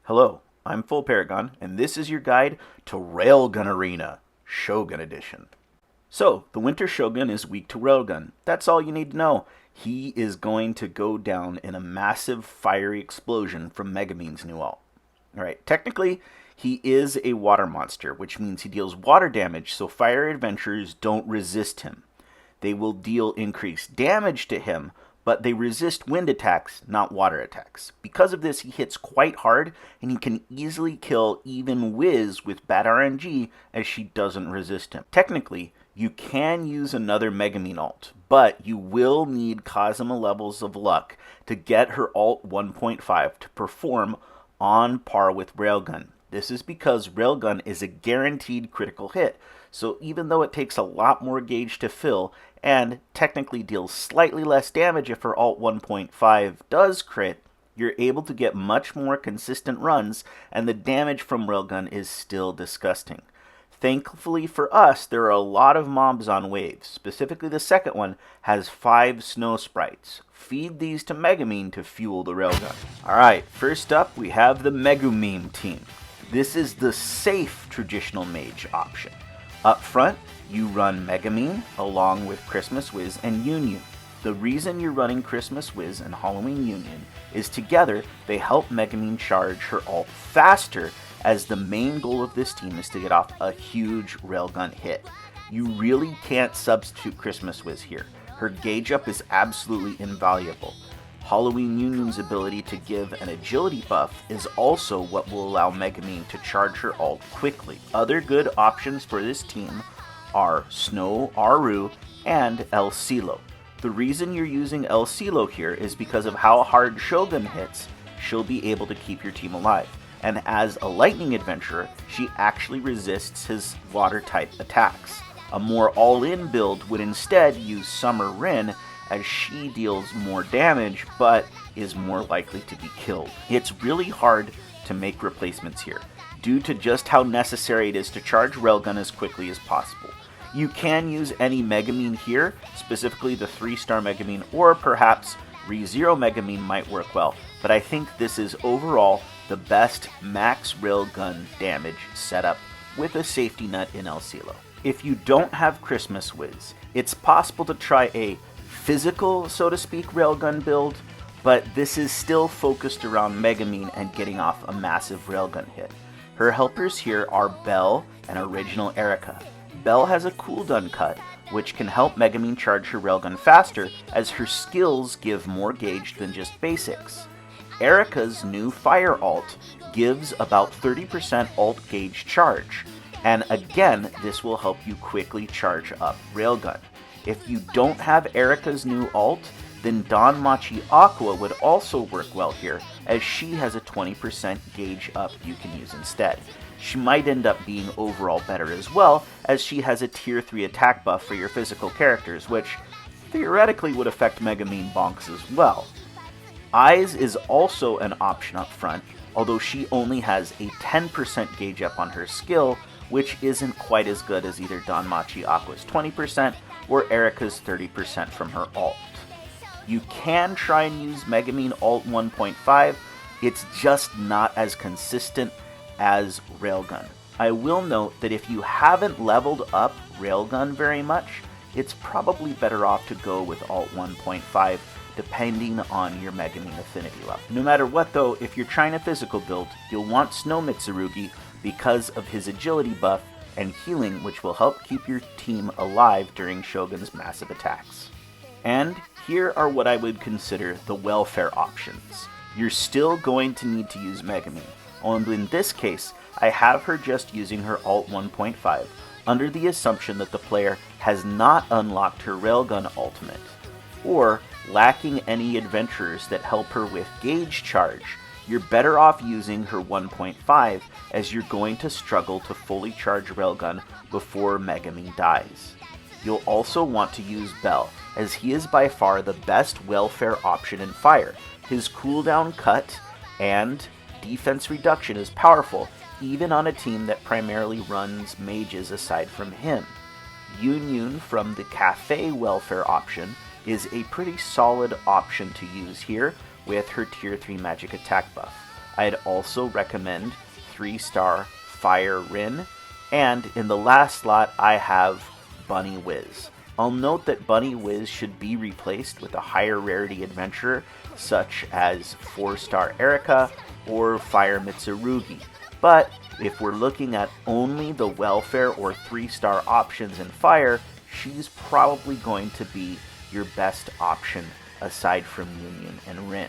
Hello, I'm Full Paragon, and this is your guide to Railgun Arena, Shogun Edition. So, the Winter Shogun is weak to Railgun. That's all you need to know. He is going to go down in a massive fiery explosion from Megumin's new ult. Alright, technically, he is a water monster, which means he deals water damage, so fire adventurers don't resist him. They will deal increased damage to him, but they resist wind attacks, not water attacks. Because of this, he hits quite hard, and he can easily kill even Wiz with bad RNG, as she doesn't resist him. Technically, you can use another Megumin ult, but you will need Kazuma levels of luck to get her ult 1.5 to perform on par with Railgun. This is because Railgun is a guaranteed critical hit, so even though it takes a lot more gauge to fill, and technically deals slightly less damage if her ult 1.5 does crit, you're able to get much more consistent runs, and the damage from Railgun is still disgusting. Thankfully for us, there are a lot of mobs on waves. Specifically, the second one has 5 snow sprites. Feed these to Megumin to fuel the Railgun. Alright, first up we have the Megumin team. This is the safe traditional mage option. Up front, you run Megumin along with Christmas Wiz and Union. The reason you're running Christmas Wiz and Halloween Union is together they help Megumin charge her ult faster, as the main goal of this team is to get off a huge railgun hit. You really can't substitute Christmas Wiz here. Her gauge up is absolutely invaluable. Halloween Union's ability to give an agility buff is also what will allow Megumin to charge her ult quickly. Other good options for this team are Snow Aru and El Silo. The reason you're using El Silo here is because of how hard Shogun hits. She'll be able to keep your team alive. And as a lightning adventurer, she actually resists his water type attacks. A more all-in build would instead use Summer Rin, as she deals more damage but is more likely to be killed. It's really hard to make replacements here, due to just how necessary it is to charge Railgun as quickly as possible. You can use any Megumin here, specifically the 3-star Megumin, or perhaps ReZero Megumin might work well, but I think this is overall the best max Railgun damage setup with a safety net in El Silo. If you don't have Christmas Wiz, it's possible to try a physical, so to speak, Railgun build, but this is still focused around Megumin and getting off a massive Railgun hit. Her helpers here are Belle and Original Erica. Belle has a cooldown cut, which can help Megumin charge her Railgun faster, as her skills give more gauge than just basics. Erica's new Fire ult gives about 30% ult gauge charge, and again, this will help you quickly charge up Railgun. If you don't have Erica's new ult, then Danmachi Aqua would also work well here, as she has a 20% gauge up you can use instead. She might end up being overall better as well, as she has a tier 3 attack buff for your physical characters, which theoretically would affect Megumin bonks as well. Eyes is also an option up front, although she only has a 10% gauge up on her skill, which isn't quite as good as either Danmachi Aqua's 20% or Erica's 30% from her ult. You can try and use Megumin ult 1.5, it's just not as consistent as Railgun. I will note that if you haven't leveled up Railgun very much, it's probably better off to go with ult 1.5 depending on your Megumin affinity level. No matter what though, if you're trying a physical build, you'll want Snow Mitsurugi because of his agility buff and healing, which will help keep your team alive during Shogun's massive attacks. And here are what I would consider the welfare options. You're still going to need to use Megumin, only in this case, I have her just using her ult 1.5, under the assumption that the player has not unlocked her Railgun ultimate, or lacking any adventurers that help her with gauge charge. You're better off using her 1.5, as you're going to struggle to fully charge Railgun before Megumin dies. You'll also want to use Belle, as he is by far the best welfare option in Fire. His cooldown cut and defense reduction is powerful, even on a team that primarily runs mages aside from him. Union from the Cafe welfare option is a pretty solid option to use here with her tier 3 magic attack buff. I'd also recommend 3-star Fire Rin, and in the last slot I have Bunny Wiz. I'll note that Bunny Wiz should be replaced with a higher rarity adventurer such as 4-star Erika or Fire Mitsurugi. But if we're looking at only the welfare or 3-star options in Fire, she's probably going to be your best option aside from Union and Rin.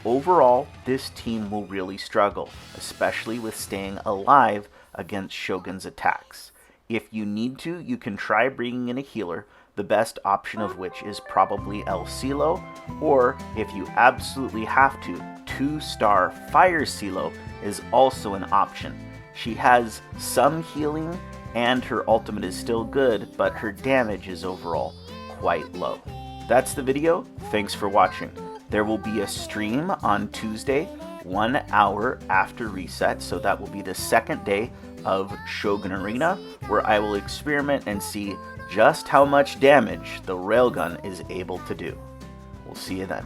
Overall, this team will really struggle, especially with staying alive against Shogun's attacks. If you need to, you can try bringing in a healer, the best option of which is probably El Silo, or if you absolutely have to, 2-star Fire Silo is also an option. She has some healing and her ultimate is still good, but her damage is overall quite low. That's the video. Thanks for watching. There will be a stream on Tuesday, 1 hour after reset, so that will be the second day of Shogun Arena, where I will experiment and see just how much damage the Railgun is able to do. We'll see you then.